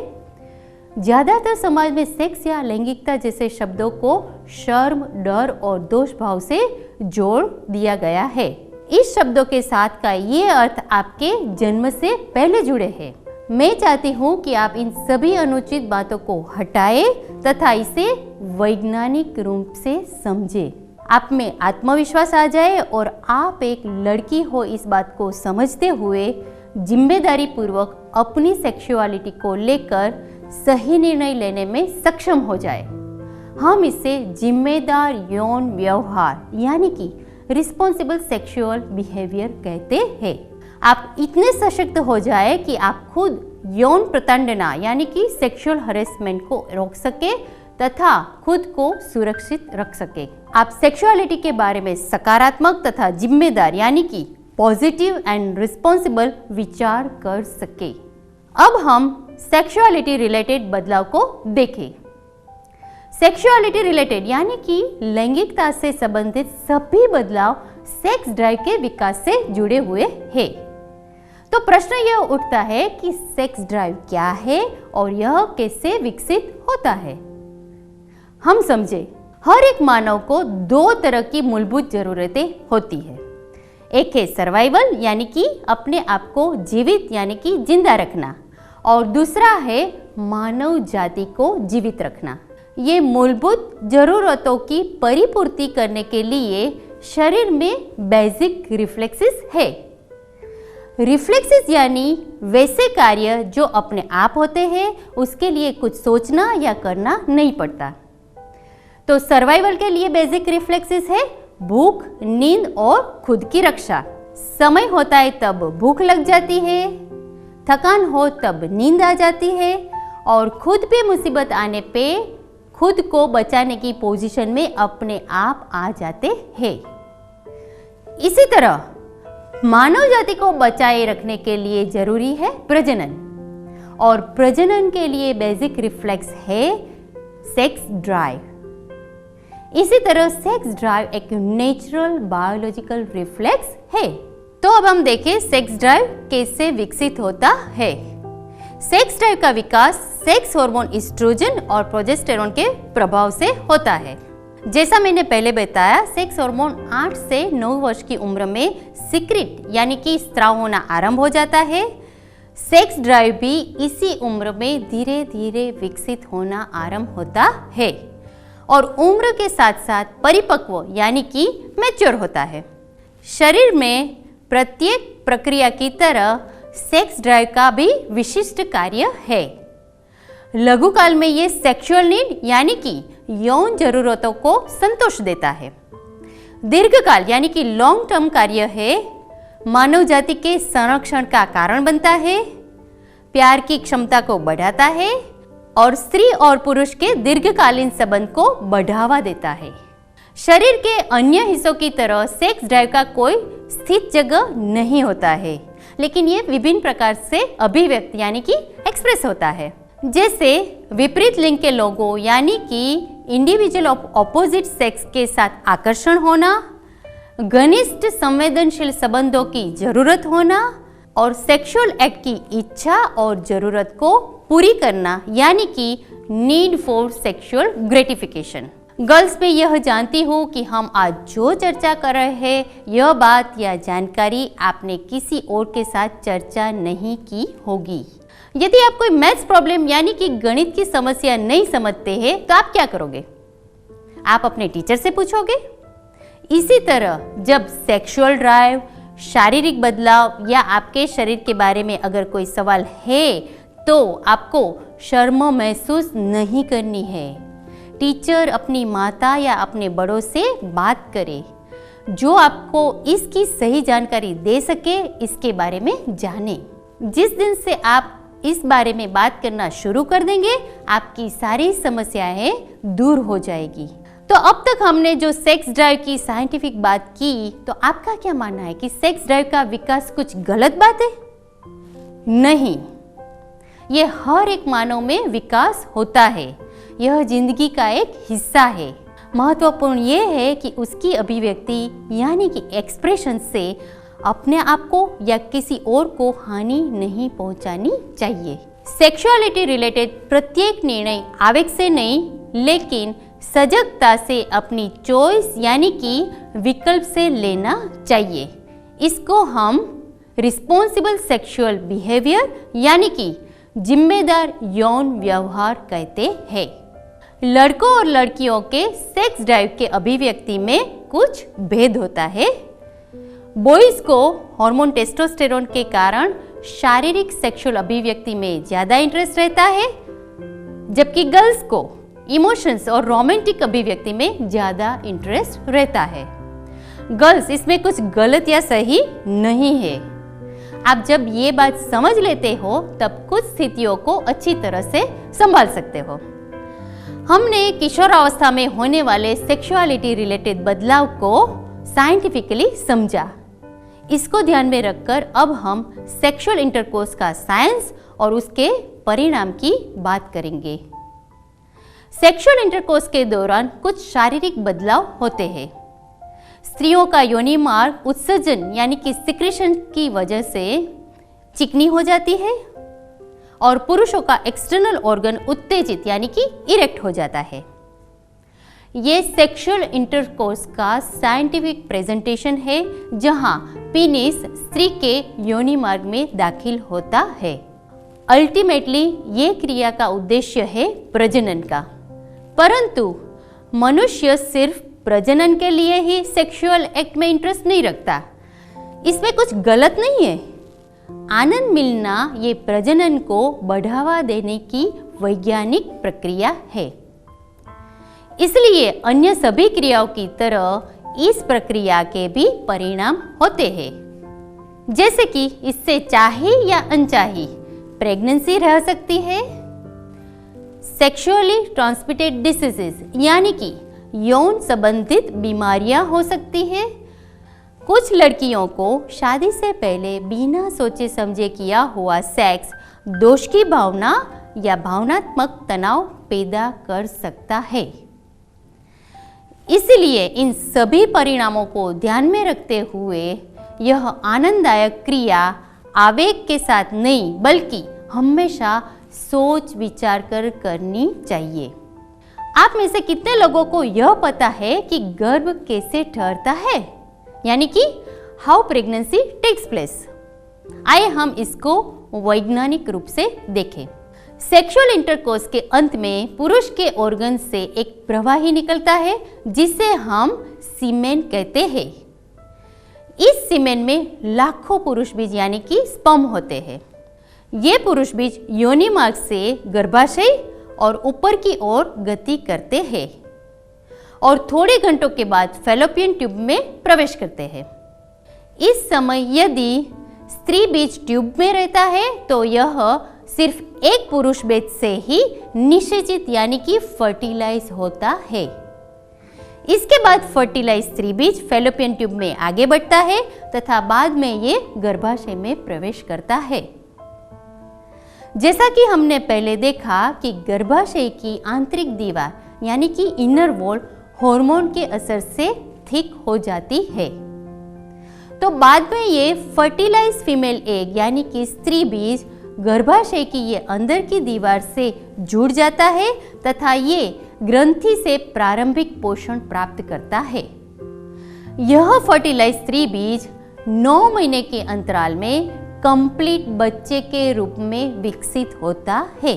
ज़्यादातर समाज में सेक्स या लैंगिकता जैसे शब्दों को शर्म, डर और दोष भाव से जोड़ दिया गया है। इस शब्दों के साथ का ये अर्थ आपके जन्म से पहले जुड़े हैं। मैं चाहती हूँ कि आप इन सभी अनुचित बातों को हटाएं तथा इसे वैज्ञानिक रूप से समझें। आप में आत्मविश्वास आ जाए और आप एक लड़की हो इस बात को समझते हुए जिम्मेदारी पूर्वक अपनी सेक्सुअलिटी को लेकर सही निर्णय लेने में सक्षम हो जाए। हम इसे जिम्मेदार यौन व्यवहार यानी कि रिस्पॉन्सिबल सेक्सुअल बिहेवियर कहते हैं। आप इतने सशक्त हो जाए कि आप खुद यौन प्रताड़ना यानी कि सेक्सुअल हरेसमेंट को रोक सके तथा खुद को सुरक्षित रख सके। आप सेक्सुअलिटी के बारे में सकारात्मक तथा जिम्मेदार यानी कि पॉजिटिव एंड रिस्पॉन्सिबल विचार कर सके। अब हम सेक्सुअलिटी रिलेटेड बदलाव को देखें। सेक्सुअलिटी रिलेटेड यानी कि लैंगिकता से संबंधित सभी बदलाव सेक्स ड्राइव के विकास से जुड़े हुए हैं। तो प्रश्न यह उठता है कि सेक्स ड्राइव क्या है और यह कैसे विकसित होता है। हम समझे, हर एक मानव को दो तरह की मूलभूत जरूरतें होती है। एक है सर्वाइवल यानी कि अपने आप को जीवित यानी कि जिंदा रखना, और दूसरा है मानव जाति को जीवित रखना। ये मूलभूत जरूरतों की परिपूर्ति करने के लिए शरीर में बेसिक रिफ्लेक्सेस है। रिफ्लेक्सेस यानी वैसे कार्य जो अपने आप होते हैं, उसके लिए कुछ सोचना या करना नहीं पड़ता। तो सर्वाइवल के लिए बेसिक रिफ्लेक्सेस है भूख, नींद और खुद की रक्षा। समय होता है तब भूख लग जाती है, थकान हो तब नींद आ जाती है, और खुद पे मुसीबत आने पे खुद को बचाने की पोजीशन में अपने आप आ जाते हैं। इसी तरह मानव जाति को बचाए रखने के लिए जरूरी है प्रजनन, और प्रजनन के लिए बेसिक रिफ्लेक्स है सेक्स ड्राइव। इसी तरह सेक्स ड्राइव एक नेचुरल बायोलॉजिकल रिफ्लेक्स है। तो अब हम देखें सेक्स ड्राइव कैसे विकसित होता है। सेक्स ड्राइव का विकास सेक्स हार्मोन एस्ट्रोजन और प्रोजेस्टेरोन के प्रभाव से होता है। जैसा मैंने पहले बताया, सेक्स हार्मोन 8 से 9 वर्ष की उम्र में सिक्रिट यानी कि स्राव होना आरंभ हो जाता है। सेक्स ड्राइव भी इसी उम्र में धीरे धीरे विकसित होना आरंभ होता है और उम्र के साथ साथ परिपक्व यानी कि मैच्योर होता है। शरीर में प्रत्येक प्रक्रिया की तरह सेक्स ड्राइव का भी विशिष्ट कार्य है। लघुकाल में ये सेक्सुअल नीड यानी कि यौन जरूरतों को संतोष देता है। दीर्घकाल यानी कि लॉन्ग टर्म कार्य है, मानव जाति के संरक्षण का कारण बनता है, प्यार की क्षमता को बढ़ाता है और स्त्री और पुरुष के दीर्घकालीन संबंध को बढ़ावा देता है। शरीर के अन्य हिस्सों की तरह सेक्स ड्राइव का कोई स्थित जगह नहीं होता है, लेकिन ये विभिन्न प्रकार से अभिव्यक्त यानी कि एक्सप्रेस होता है। जैसे विपरीत लिंग के लोगों यानी कि इंडिविजुअल ऑफ ऑपोजिट सेक्स के साथ आकर्षण होना, घनिष्ठ संवेदनशील संबंधों की जरूरत होना और सेक्सुअल एक्ट की इच्छा और जरूरत को पूरी करना यानी कि need for sexual gratification. Girls में यह जानती हूँ कि हम आज जो चर्चा कर रहे हैं, यह बात या जानकारी आपने किसी और के साथ चर्चा नहीं की होगी। यदि आप कोई मैथ्स प्रॉब्लम यानी कि गणित की समस्या नहीं समझते हैं तो आप क्या करोगे? आप अपने टीचर से पूछोगे इसी तरह जब सेक्सुअल ड्राइव, शारीरिक बदलाव या आपके शरीर के बारे में अगर कोई सवाल है तो आपको शर्म महसूस नहीं करनी है। टीचर अपनी माता या अपने बड़ों से बात करे जो आपको इसकी सही जानकारी दे सके, इसके बारे में जाने। जिस दिन से आप इस बारे में बात करना शुरू कर देंगे आपकी सारी समस्याएं दूर हो जाएगी। तो अब तक हमने जो सेक्स ड्राइव की साइंटिफिक बात की, तो आपका क्या मानना है कि सेक्स ड्राइव का विकास कुछ गलत बात है? नहीं, ये हर एक मानव में विकास होता है। यह जिंदगी का एक हिस्सा है। महत्वपूर्ण ये है कि उसकी अभिव्यक्ति यानी कि एक्सप्रेशन से अपने आप को या किसी और को हानि नहीं पहुंचानी चाहिए। सेक्सुअलिटी रिलेटेड प्रत्येक निर्णय आवेग से नहीं लेकिन सजगता से अपनी चॉइस यानी कि विकल्प से लेना चाहिए। इसको हम रिस्पॉन्सिबल सेक्सुअल बिहेवियर यानी कि जिम्मेदार यौन व्यवहार कहते हैं। लड़कों और लड़कियों के सेक्स ड्राइव के अभिव्यक्ति में कुछ भेद होता है। बॉयज को हार्मोन टेस्टोस्टेरोन के कारण शारीरिक सेक्सुअल अभिव्यक्ति में ज्यादा इंटरेस्ट रहता है, जबकि गर्ल्स को इमोशंस और रोमांटिक अभिव्यक्ति में ज्यादा इंटरेस्ट रहता है। गर्ल्स इसमें कुछ गलत या सही नहीं है। आप जब ये बात समझ लेते हो तब कुछ स्थितियों को अच्छी तरह से संभाल सकते हो। हमने किशोरावस्था में होने वाले सेक्सुअलिटी रिलेटेड बदलाव को साइंटिफिकली समझा। इसको ध्यान में रखकर अब हम सेक्सुअल इंटरकोर्स का साइंस और उसके परिणाम की बात करेंगे। सेक्सुअल इंटरकोर्स के दौरान कुछ शारीरिक बदलाव होते हैं। स्त्रियों का योनि मार्ग उत्सर्जन यानी कि सिक्रेशन की वजह से चिकनी हो जाती है और पुरुषों का एक्सटर्नल ऑर्गन उत्तेजित यानी कि इरेक्ट हो जाता है। ये सेक्सुअल इंटरकोर्स का साइंटिफिक प्रेजेंटेशन है जहां पीनिस स्त्री के योनि मार्ग में दाखिल होता है। अल्टीमेटली ये क्रिया का उद्देश्य है प्रजनन का, परंतु मनुष्य सिर्फ प्रजनन के लिए ही सेक्सुअल एक्ट में इंटरेस्ट नहीं रखता। इसमें कुछ गलत नहीं है। आनंद मिलना ये प्रजनन को बढ़ावा देने की वैज्ञानिक प्रक्रिया है। इसलिए अन्य सभी क्रियाओं की तरह इस प्रक्रिया के भी परिणाम होते हैं, जैसे कि इससे चाही या अनचाही प्रेगनेंसी रह सकती है, सेक्सुअली ट्रांसमिटेड डिसीजेज यानी कि यौन संबंधित बीमारियां हो सकती है। कुछ लड़कियों को शादी से पहले बिना सोचे समझे किया हुआ सेक्स दोष की भावना या भावनात्मक तनाव पैदा कर सकता है। इसलिए इन सभी परिणामों को ध्यान में रखते हुए यह आनंददायक क्रिया आवेग के साथ नहीं बल्कि हमेशा सोच विचार कर करनी चाहिए। आप में से कितने लोगों को यह पता है कि गर्भ कैसे ठहरता है, यानी कि हाउ प्रेगनेंसी टेक्स प्लेस? आइए हम इसको वैज्ञानिक रूप से देखें। सेक्सुअल इंटरकोर्स के अंत में पुरुष के ऑर्गन से एक प्रवाही निकलता है जिसे हम सीमेन कहते हैं। इस सीमेन में लाखों पुरुष बीज यानी कि स्पर्म होते हैं। ये पुरुष बीज योनि मार्ग से गर्भाशय और ऊपर की ओर गति करते हैं और थोड़े घंटों के बाद फैलोपियन ट्यूब में प्रवेश करते हैं। इस समय यदि स्त्री बीज ट्यूब में रहता है तो यह सिर्फ एक पुरुष बीज से ही निषेचित यानी कि फर्टिलाइज होता है। इसके बाद फर्टिलाइज स्त्री बीज फैलोपियन ट्यूब में आगे बढ़ता है तथा बाद में ये गर्भाशय में प्रवेश करता है। जैसा कि हमने पहले देखा कि गर्भाशय की आंतरिक दीवार यानी कि इनर वॉल हार्मोन के असर से थिक हो जाती है, तो बाद में ये फर्टिलाइज फीमेल एग यानी कि स्त्री बीज गर्भाशय की ये अंदर की दीवार से जुड़ जाता है तथा ये ग्रंथि से प्रारंभिक पोषण प्राप्त करता है। यह फर्टिलाइज स्त्री बीज 9 महीने के अंतराल में कंप्लीट बच्चे के रूप में विकसित होता है।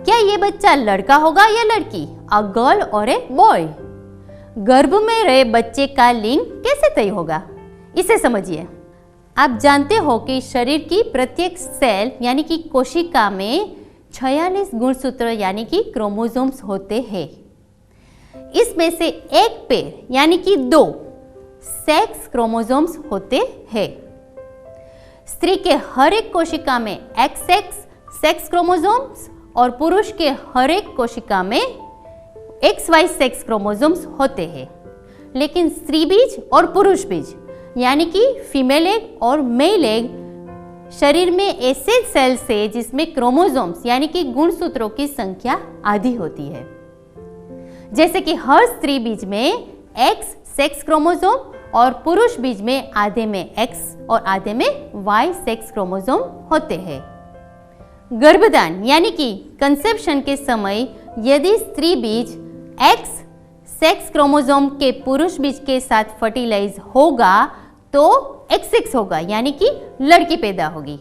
क्या ये बच्चा लड़का होगा या लड़की, अ गर्ल और ए बॉय? गर्भ में रहे बच्चे का लिंग कैसे तय होगा, इसे समझिए। आप जानते हो कि शरीर की प्रत्येक सेल यानी कि कोशिका में 46 गुणसूत्र यानी कि क्रोमोसोम्स होते हैं। इसमें से एक पेयर यानी कि 2 सेक्स क्रोमोसोम्स होते हैं। स्त्री के हर एक कोशिका में XX सेक्स क्रोमोसोम्स और पुरुष के हर एक कोशिका में XY सेक्स क्रोमोसोम्स होते हैं। लेकिन स्त्री बीज और पुरुष बीज यानी कि फीमेल एग और मेल एग शरीर में ऐसे सेल्स है जिसमें क्रोमोसोम्स यानी कि गुणसूत्रों की संख्या आधी होती है। जैसे कि हर स्त्री बीज में X सेक्स क्रोमोसोम और पुरुष बीज में आधे में X और आधे में Y सेक्स क्रोमोसोम होते हैं। गर्भधान यानी कि कंसेप्शन के समय यदि स्त्री बीज X सेक्स क्रोमोसोम के पुरुष बीज के साथ फर्टिलाइज होगा तो XX होगा यानी कि लड़की पैदा होगी।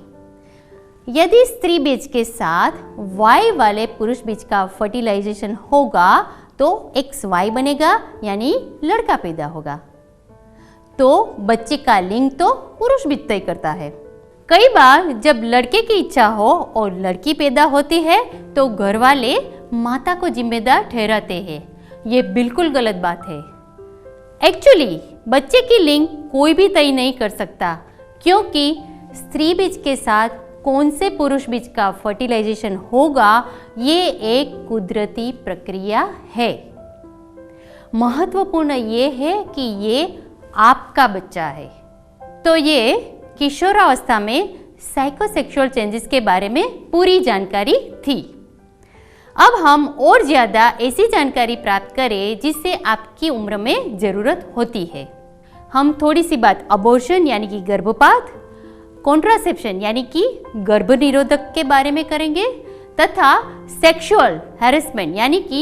यदि स्त्री बीज के साथ Y वाले पुरुष बीज का फर्टिलाइजेशन होगा तो XY बनेगा यानी लड़का पैदा होगा। तो बच्चे का लिंग तो पुरुष बीज तय करता है। कई बार जब लड़के की इच्छा हो और लड़की पैदा होती है तो घर वाले माता को जिम्मेदार ठहराते हैं। ये बिल्कुल गलत बात है। एक्चुअली बच्चे की लिंग कोई भी तय नहीं कर सकता, क्योंकि स्त्री बीज के साथ कौन से पुरुष बीज का फर्टिलाइजेशन होगा ये एक कुदरती प्रक्रिया है। महत्वपूर्ण ये है कि ये आपका बच्चा है। तो ये किशोरावस्था में साइकोसेक्सुअल चेंजेस के बारे में पूरी जानकारी थी। अब हम और ज़्यादा ऐसी जानकारी प्राप्त करें जिससे आपकी उम्र में ज़रूरत होती है। हम थोड़ी सी बात अबॉर्शन यानी कि गर्भपात, कॉन्ट्रासेप्शन यानी कि गर्भ निरोधक के बारे में करेंगे तथा सेक्सुअल हैरेसमेंट यानी कि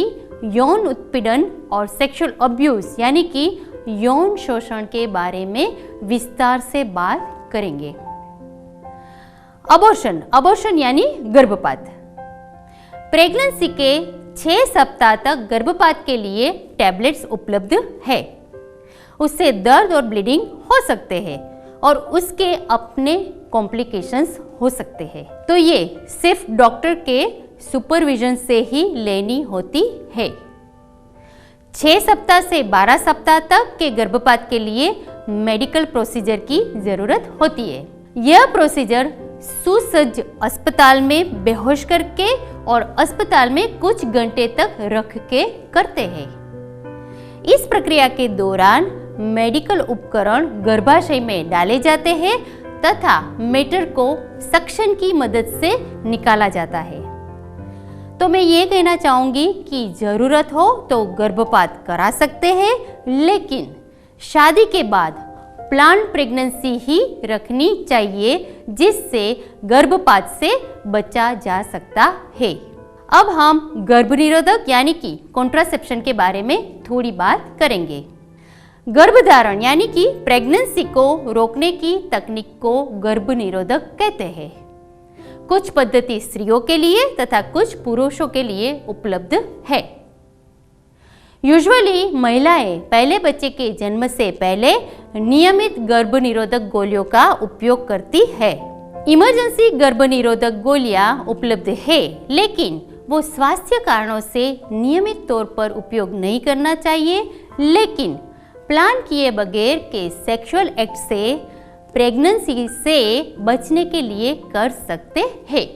यौन उत्पीड़न और सेक्सुअल अब्यूज यानी कि यौन शोषण के बारे में विस्तार से बात करेंगे। अबॉर्शन यानी गर्भपात। प्रेगनेंसी के 6 सप्ताह तक गर्भपात के लिए टैबलेट्स उपलब्ध है। उससे दर्द और ब्लीडिंग हो सकते हैं और उसके अपने कॉम्प्लिकेशंस हो सकते हैं। तो ये सिर्फ डॉक्टर के सुपरविजन से ही लेनी होती है। 6 सप्ताह से 12 सप्ताह तक के गर्भपात के लिए मेडिकल प्रोसीजर की जरूरत होती है। यह प्रोसीजर सुसज्ज अस्पताल में बेहोश करके और अस्पताल में कुछ घंटे तक रख के करते हैं। इस प्रक्रिया के दौरान मेडिकल उपकरण गर्भाशय में डाले जाते हैं तथा मेटर को सक्शन की मदद से निकाला जाता है। तो मैं ये कहना चाहूंगी कि जरूरत हो तो गर्भपात करा सकते हैं, लेकिन शादी के बाद प्लान प्रेगनेंसी ही रखनी चाहिए जिससे गर्भपात से बचा जा सकता है। अब हम गर्भ निरोधक यानी कि कॉन्ट्रासेप्शन के बारे में थोड़ी बात करेंगे। गर्भधारण यानी कि प्रेगनेंसी को रोकने की तकनीक को गर्भ निरोधक कहते हैं। कुछ पद्धति स्त्रियों के लिए तथा कुछ पुरुषों के लिए उपलब्ध है। यूजुअली महिलाएं पहले बच्चे के जन्म से पहले नियमित गर्भ निरोधक गोलियों का उपयोग करती है। इमरजेंसी गर्भ निरोधक गोलियां उपलब्ध है, लेकिन वो स्वास्थ्य कारणों से नियमित तौर पर उपयोग नहीं करना चाहिए, लेकिन प्लान किए बगैर के सेक्सुअल एक्ट से प्रेगनेंसी से बचने के लिए कर सकते हैं।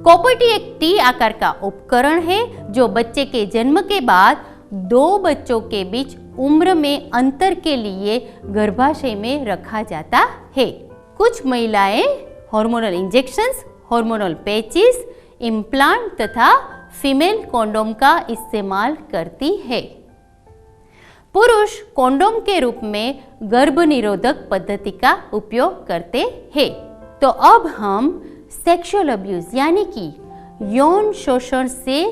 कॉपर्टी एक टी आकार का उपकरण है जो बच्चे के जन्म के बाद 2 बच्चों के बीच उम्र में अंतर के लिए गर्भाशय में रखा जाता है। कुछ महिलाएं hormonal injections, hormonal patches, implant तथा फीमेल कॉन्डोम का इस्तेमाल करती है। पुरुष कॉन्डोम के रूप में गर्भ निरोधक पद्धति का उपयोग करते हैं। तो अब हम सेक्सुअल अब्यूज यानी कि यौन शोषण से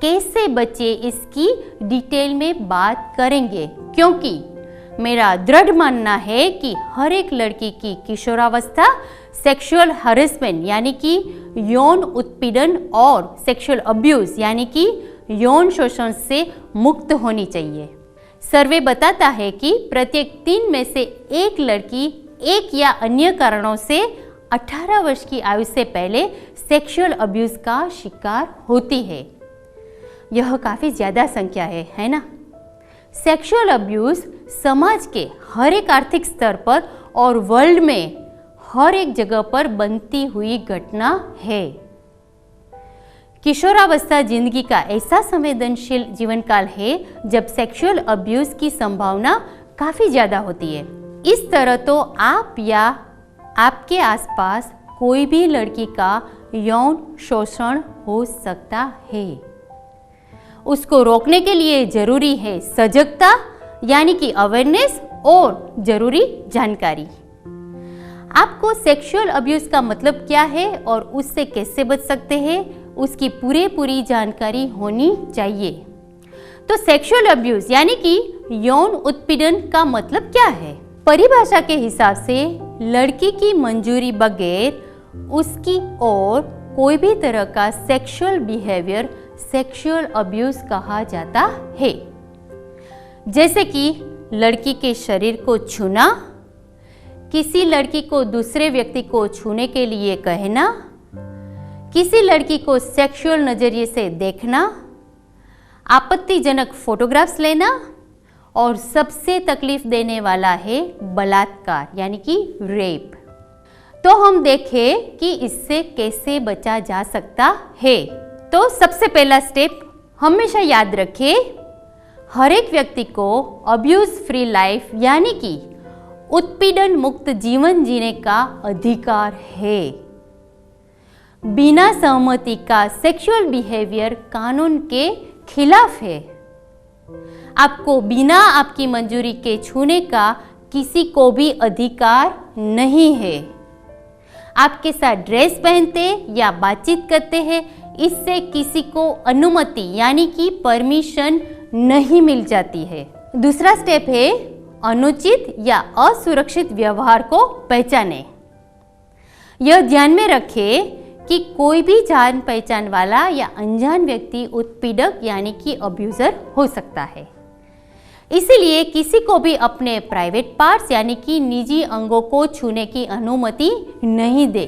कैसे बचे इसकी डिटेल में बात करेंगे, क्योंकि मेरा दृढ़ मानना है कि हर एक लड़की की किशोरावस्था सेक्सुअल हैरेसमेंट यानी कि यौन उत्पीड़न और सेक्सुअल अब्यूज यानी कि यौन शोषण से मुक्त होनी चाहिए। सर्वे बताता है कि प्रत्येक 3 में से एक लड़की एक या अन्य कारणों से 18 वर्ष की आयु से पहले सेक्सुअल अब्यूज का शिकार होती है। यह काफ़ी ज़्यादा संख्या है ना? सेक्सुअल अब्यूज समाज के हर एक आर्थिक स्तर पर और वर्ल्ड में हर एक जगह पर बनती हुई घटना है। किशोरावस्था जिंदगी का ऐसा संवेदनशील जीवन काल है जब सेक्सुअल अब्यूज की संभावना काफ़ी ज़्यादा होती है। इस तरह तो आप या आपके आसपास कोई भी लड़की का यौन शोषण हो सकता है। उसको रोकने के लिए जरूरी है सजगता यानी कि अवेयरनेस और जरूरी जानकारी। आपको सेक्सुअल अब्यूज का मतलब क्या है और उससे कैसे बच सकते हैं, उसकी पूरी जानकारी होनी चाहिए। तो सेक्सुअल अब्यूज यानी कि यौन उत्पीड़न का मतलब क्या है? परिभाषा के हिसाब से लड़की की मंजूरी बगैर उसकी ओर कोई भी तरह का सेक्सुअल बिहेवियर सेक्सुअल अब्यूज कहा जाता है। जैसे कि लड़की के शरीर को छूना, किसी लड़की को दूसरे व्यक्ति को छूने के लिए कहना, किसी लड़की को सेक्सुअल नजरिए से देखना, आपत्तिजनक फोटोग्राफ्स लेना और सबसे तकलीफ देने वाला है बलात्कार यानी कि रेप। तो हम देखें कि इससे कैसे बचा जा सकता है। तो सबसे पहला स्टेप हमेशा याद रखें, हर एक व्यक्ति को अब्यूज फ्री लाइफ यानी कि उत्पीड़न मुक्त जीवन जीने का अधिकार है। बिना सहमति का सेक्सुअल बिहेवियर कानून के खिलाफ है। आपको बिना आपकी मंजूरी के छूने का किसी को भी अधिकार नहीं है। आपके साथ ड्रेस पहनते या बातचीत करते हैं, इससे किसी को अनुमति यानी कि परमिशन नहीं मिल जाती है। दूसरा स्टेप है अनुचित या असुरक्षित व्यवहार को पहचानें। यह ध्यान में रखें कि कोई भी जान पहचान वाला या अनजान व्यक्ति उत्पीड़क यानी कि अब्यूजर हो सकता है। इसीलिए किसी को भी अपने प्राइवेट पार्ट्स यानी कि निजी अंगों को छूने की अनुमति नहीं दे।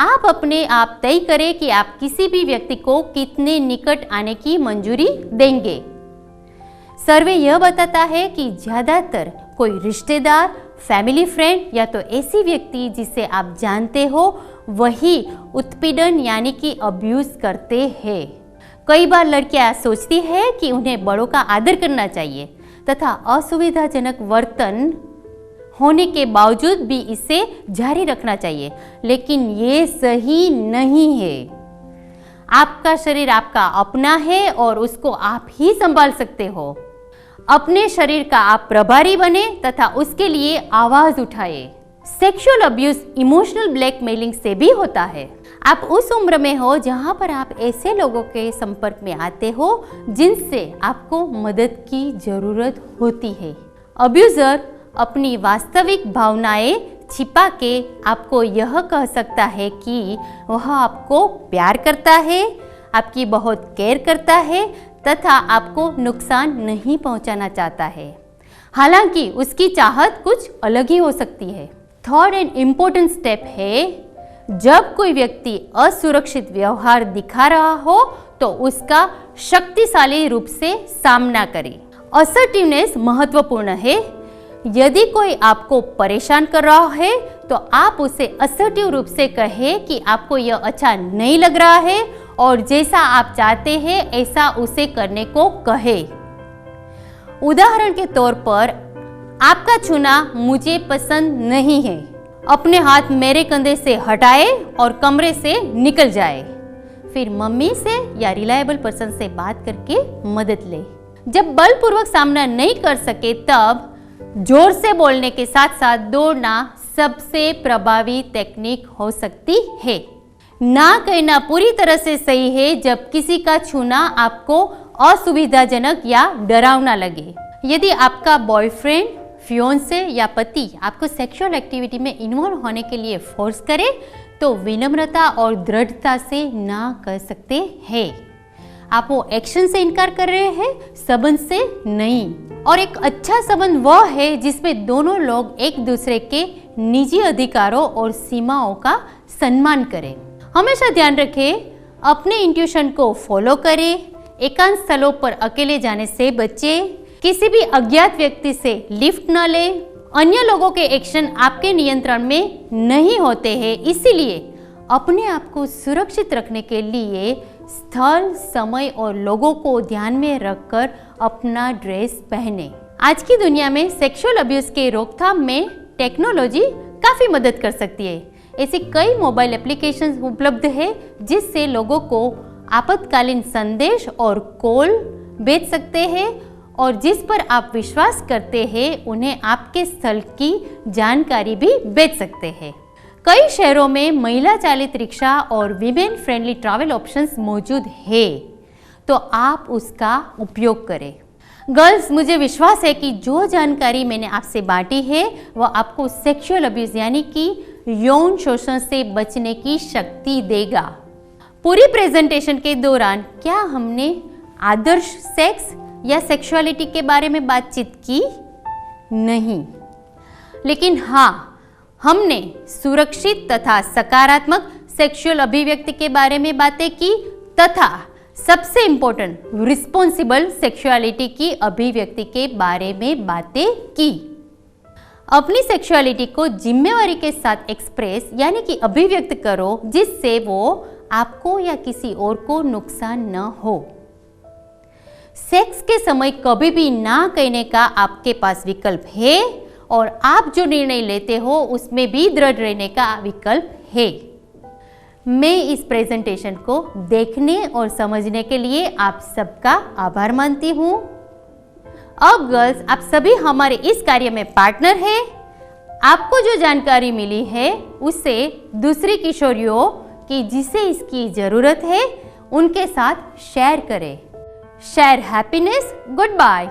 आप अपने आप तय करें कि आप किसी भी व्यक्ति को कितने निकट आने की मंजूरी देंगे। सर्वे यह बताता है कि ज़्यादातर कोई रिश्तेदार, फैमिली फ्रेंड या तो ऐसी व्यक्ति जिसे आप जानते हो वही उत्पीड़न यानी कि अब्यूज करते हैं। कई बार लड़कियां सोचती है कि उन्हें बड़ों का आदर करना चाहिए तथा असुविधाजनक वर्तन होने के बावजूद भी इसे जारी रखना चाहिए, लेकिन ये सही नहीं है। आपका शरीर आपका अपना है और उसको आप ही संभाल सकते हो। अपने शरीर का आप प्रभारी बने तथा उसके लिए आवाज उठाए। सेक्सुअल अब्यूज इमोशनल ब्लैकमेलिंग से भी होता है। आप उस उम्र में हो जहां पर आप ऐसे लोगों के संपर्क में आते हो जिनसे आपको मदद की जरूरत होती है। अब्यूजर अपनी वास्तविक भावनाएं छिपा के आपको यह कह सकता है कि वह आपको प्यार करता है, आपकी बहुत केयर करता है तथा आपको नुकसान नहीं पहुंचाना चाहता है। हालांकि उसकी चाहत कुछ अलग ही हो सकती है। थर्ड एंड इम्पोर्टेंट स्टेप है, जब कोई व्यक्ति असुरक्षित व्यवहार दिखा रहा हो तो उसका शक्तिशाली रूप से सामना करें। असर्टिवनेस महत्वपूर्ण है। यदि कोई आपको परेशान कर रहा है तो आप उसे असर्टिव रूप से कहें कि आपको यह अच्छा नहीं लग रहा है और जैसा आप चाहते हैं ऐसा उसे करने को कहे। उदाहरण के तौर पर, आपका छूना मुझे पसंद नहीं है। अपने हाथ मेरे कंधे से हटाए और कमरे से निकल जाए। फिर मम्मी से या रिलायबल पर्सन से बात करके मदद ले। जब बलपूर्वक सामना नहीं कर सके तब जोर से बोलने के साथ साथ दौड़ना सबसे प्रभावी टेक्निक हो सकती है। ना कहना पूरी तरह से सही है जब किसी का छूना आपको असुविधाजनक या डरावना लगे। यदि आपका बॉयफ्रेंड, फियोंसे या पति आपको सेक्सुअल एक्टिविटी में इन्वॉल्व होने के लिए फोर्स करे तो विनम्रता और दृढ़ता से ना कह सकते हैं। आप वो एक्शन से इनकार कर रहे हैं, संबंध से नहीं। और एक अच्छा संबंध वह है जिसमें दोनों लोग एक दूसरे के निजी अधिकारों और सीमाओं का सम्मान करें। हमेशा ध्यान रखें, अपने इंट्यूशन को फॉलो करें, एकांत स्थलों पर अकेले जाने से बचें, किसी भी अज्ञात व्यक्ति से लिफ्ट न लें, अन्य लोगों के एक्शन आपके नियंत्रण में नहीं होते हैं, इसीलिए अपने आप को सुरक्षित रखने के लिए स्थल, समय और लोगों को ध्यान में रखकर अपना ड्रेस पहने। आज की दुनिया में सेक्सुअल अब्यूज के रोकथाम में टेक्नोलॉजी काफी मदद कर सकती है। ऐसी कई मोबाइल एप्लीकेशंस उपलब्ध है जिससे लोगों को आपातकालीन संदेश और कॉल भेज सकते हैं और जिस पर आप विश्वास करते हैं उन्हें आपके स्थल की जानकारी भी भेज सकते हैं। कई शहरों में महिला चालित रिक्शा और विमेन फ्रेंडली ट्रैवल ऑप्शंस मौजूद है, तो आप उसका उपयोग करें। गर्ल्स, मुझे विश्वास है कि जो जानकारी मैंने आपसे बांटी है वह आपको सेक्सुअल अब्यूज यानी कि यौन शोषण से बचने की शक्ति देगा। पूरी प्रेजेंटेशन के दौरान क्या हमने आदर्श सेक्स या सेक्सुअलिटी के बारे में बातचीत की? नहीं, लेकिन हाँ, हमने सुरक्षित तथा सकारात्मक सेक्सुअल अभिव्यक्ति के बारे में बातें की तथा सबसे इम्पोर्टेंट रिस्पॉन्सिबल सेक्सुअलिटी की अभिव्यक्ति के बारे में बातें की। अपनी सेक्सुअलिटी को जिम्मेवारी के साथ एक्सप्रेस यानी कि अभिव्यक्त करो, जिससे वो आपको या किसी और को नुकसान न हो। सेक्स के समय कभी भी ना कहने का आपके पास विकल्प है और आप जो निर्णय लेते हो उसमें भी दृढ़ रहने का विकल्प है। मैं इस प्रेजेंटेशन को देखने और समझने के लिए आप सबका आभार मानती हूँ। अब गर्ल्स, आप सभी हमारे इस कार्य में पार्टनर हैं। आपको जो जानकारी मिली है उसे दूसरी किशोरियों की जिसे इसकी जरूरत है उनके साथ शेयर करें। Share happiness. Good bye.